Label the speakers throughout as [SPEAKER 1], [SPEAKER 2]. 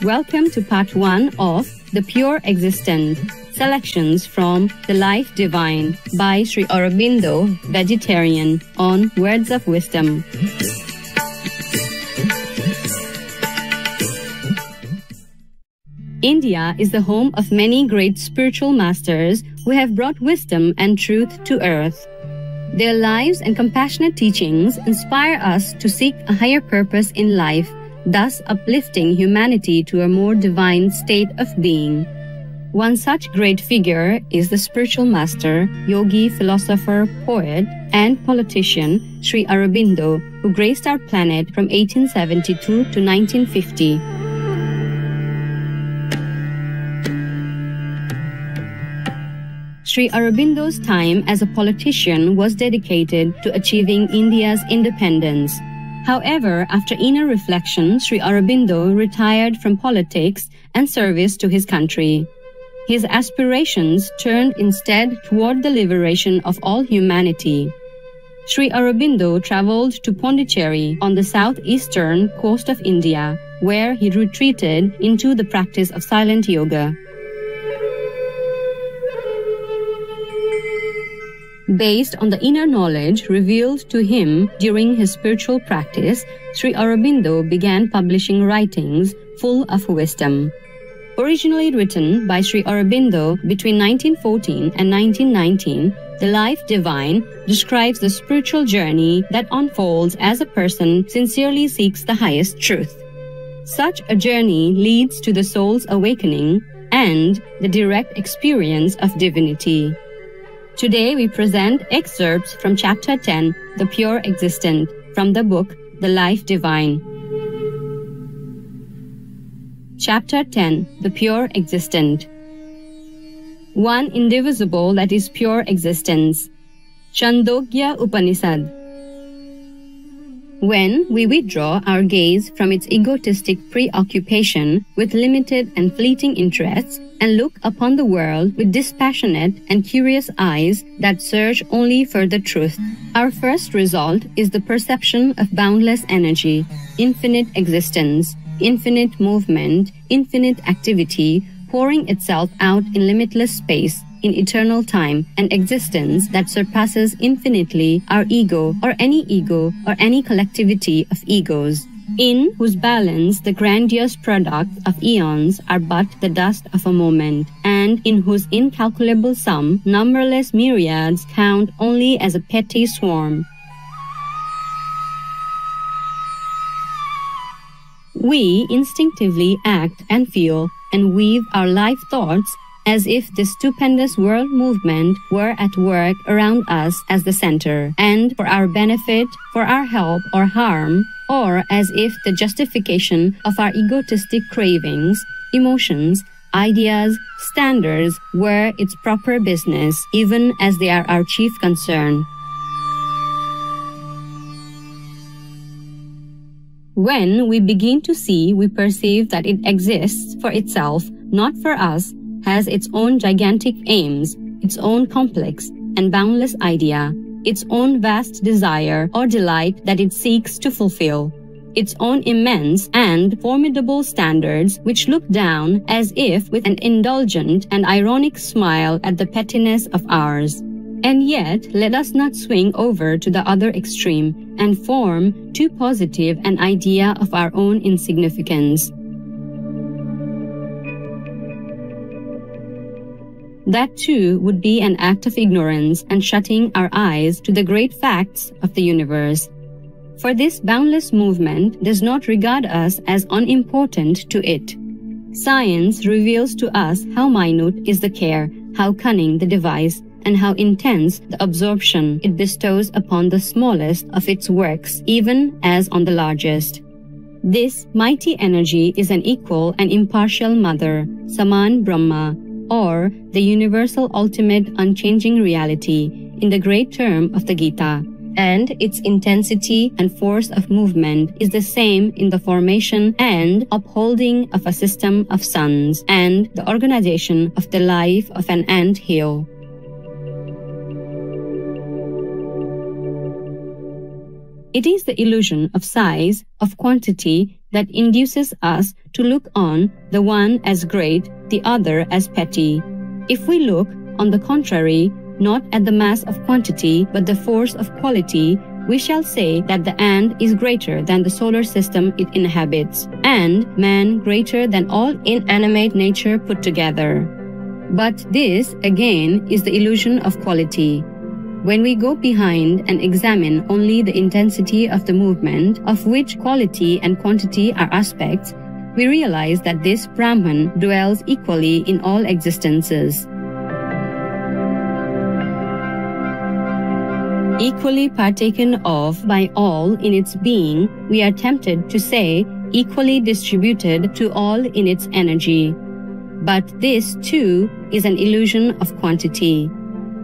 [SPEAKER 1] Welcome to part 1 of The Pure Existent, selections from The Life Divine by Sri Aurobindo, vegetarian, on Words of Wisdom. India is the home of many great spiritual masters who have brought wisdom and truth to earth. Their lives and compassionate teachings inspire us to seek a higher purpose in life, thus uplifting humanity to a more divine state of being. One such great figure is the spiritual master, yogi, philosopher, poet, and politician Sri Aurobindo, who graced our planet from 1872 to 1950. Sri Aurobindo's time as a politician was dedicated to achieving India's independence. However, after inner reflection, Sri Aurobindo retired from politics and service to his country. His aspirations turned instead toward the liberation of all humanity. Sri Aurobindo traveled to Pondicherry on the southeastern coast of India, where he retreated into the practice of silent yoga. Based on the inner knowledge revealed to him during his spiritual practice, Sri Aurobindo began publishing writings full of wisdom. Originally written by Sri Aurobindo between 1914 and 1919, The Life Divine describes the spiritual journey that unfolds as a person sincerely seeks the highest truth. Such a journey leads to the soul's awakening and the direct experience of divinity. Today we present excerpts from Chapter 10, The Pure Existent, from the book The Life Divine. Chapter 10, The Pure Existent. One indivisible that is pure existence. Chandogya Upanishad. When we withdraw our gaze from its egotistic preoccupation with limited and fleeting interests and look upon the world with dispassionate and curious eyes that search only for the truth, our first result is the perception of boundless energy, infinite existence, infinite movement, infinite activity, pouring itself out in limitless space, in eternal time, and existence that surpasses infinitely our ego or any collectivity of egos, in whose balance the grandiose products of eons are but the dust of a moment, and in whose incalculable sum numberless myriads count only as a petty swarm. We instinctively act and feel and weave our life thoughts as if this stupendous world movement were at work around us as the center, and for our benefit, for our help or harm, or as if the justification of our egotistic cravings, emotions, ideas, standards were its proper business, even as they are our chief concern. When we begin to see, we perceive that it exists for itself, not for us, has its own gigantic aims, its own complex and boundless idea, its own vast desire or delight that it seeks to fulfill, its own immense and formidable standards which look down as if with an indulgent and ironic smile at the pettiness of ours. And yet, let us not swing over to the other extreme and form too positive an idea of our own insignificance. That too would be an act of ignorance and shutting our eyes to the great facts of the universe. For this boundless movement does not regard us as unimportant to it. Science reveals to us how minute is the care, how cunning the device, and how intense the absorption it bestows upon the smallest of its works, even as on the largest. This mighty energy is an equal and impartial mother, Saman Brahma, or the universal ultimate unchanging reality in the great term of the Gita, and its intensity and force of movement is the same in the formation and upholding of a system of suns and the organization of the life of an ant hill. It is the illusion of size, of quantity, that induces us to look on the one as great, the other as petty. If we look, on the contrary, not at the mass of quantity but the force of quality, we shall say that the ant is greater than the solar system it inhabits, and man greater than all inanimate nature put together. But this, again, is the illusion of quality. When we go behind and examine only the intensity of the movement, of which quality and quantity are aspects, we realize that this Brahman dwells equally in all existences. Equally partaken of by all in its being, we are tempted to say equally distributed to all in its energy. But this, too, is an illusion of quantity.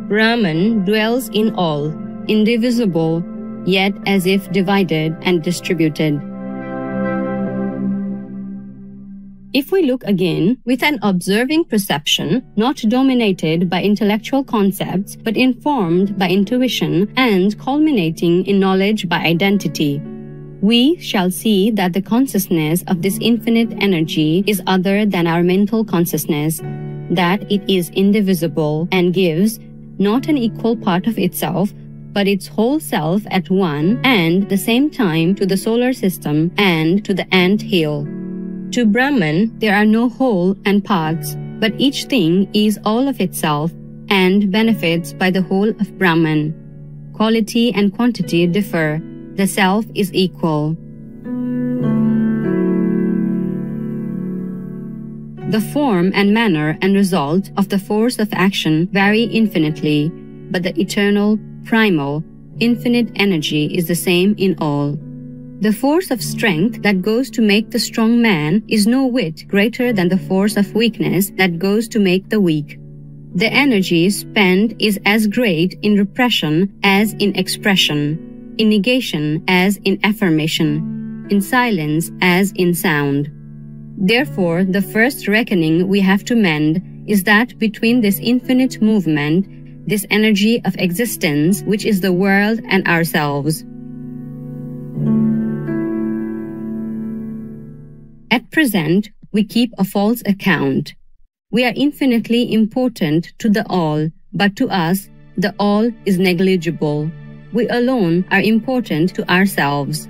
[SPEAKER 1] Brahman dwells in all, indivisible, yet as if divided and distributed. If we look again with an observing perception, not dominated by intellectual concepts, but informed by intuition and culminating in knowledge by identity, we shall see that the consciousness of this infinite energy is other than our mental consciousness, that it is indivisible and gives not an equal part of itself, but its whole self at one and the same time to the solar system and to the ant hill. To Brahman, there are no whole and parts, but each thing is all of itself and benefits by the whole of Brahman. Quality and quantity differ. The self is equal. The form and manner and result of the force of action vary infinitely, but the eternal, primal, infinite energy is the same in all. The force of strength that goes to make the strong man is no whit greater than the force of weakness that goes to make the weak. The energy spent is as great in repression as in expression, in negation as in affirmation, in silence as in sound. Therefore, the first reckoning we have to mend is that between this infinite movement, this energy of existence, which is the world and ourselves. At present, we keep a false account. We are infinitely important to the all, but to us, the all is negligible. We alone are important to ourselves.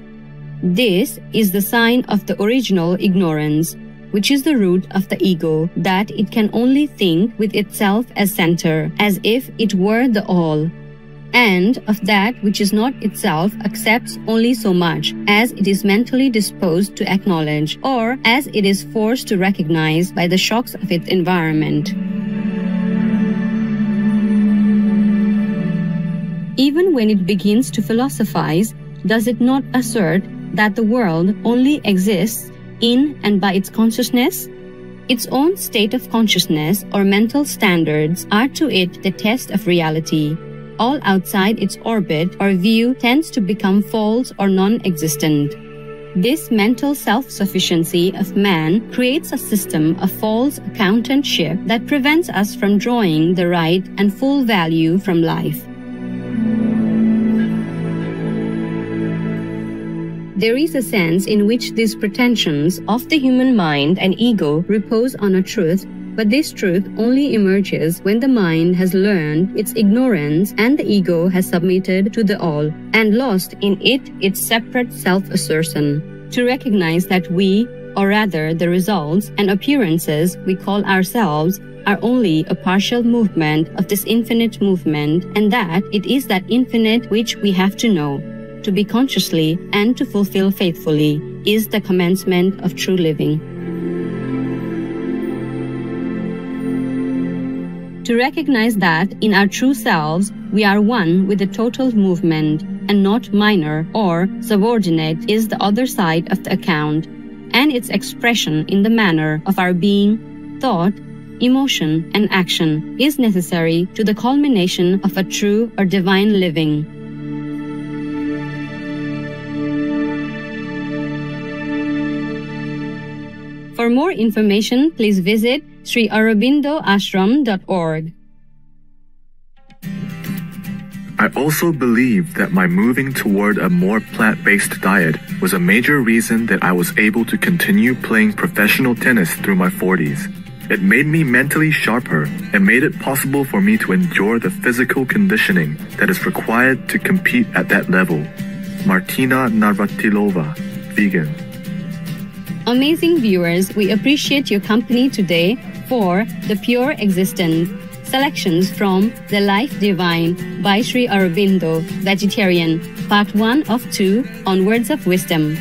[SPEAKER 1] This is the sign of the original ignorance, which is the root of the ego, that it can only think with itself as center, as if it were the all, and of that which is not itself accepts only so much as it is mentally disposed to acknowledge, or as it is forced to recognize by the shocks of its environment. Even when it begins to philosophize, does it not assert that the world only exists in and by its consciousness? Its own state of consciousness or mental standards are to it the test of reality. All outside its orbit or view tends to become false or non-existent. This mental self-sufficiency of man creates a system of false accountanship that prevents us from drawing the right and full value from life. There is a sense in which these pretensions of the human mind and ego repose on a truth, but this truth only emerges when the mind has learned its ignorance and the ego has submitted to the all and lost in it its separate self-assertion. To recognize that we, or rather the results and appearances we call ourselves, are only a partial movement of this infinite movement, and that it is that infinite which we have to know, to be consciously and to fulfill faithfully, is the commencement of true living. To recognize that in our true selves we are one with the total movement and not minor or subordinate is the other side of the account, and its expression in the manner of our being, thought, emotion, and action is necessary to the culmination of a true or divine living. For more information, please visit Aurobindo.org.
[SPEAKER 2] I also believe that my moving toward a more plant-based diet was a major reason that I was able to continue playing professional tennis through my 40s. It made me mentally sharper and made it possible for me to endure the physical conditioning that is required to compete at that level. Martina Navratilova, vegan.
[SPEAKER 1] Amazing viewers, we appreciate your company today for The Pure Existent. Selections from The Life Divine by Sri Aurobindo, Vegetarian, Part 1 of 2 on Words of Wisdom.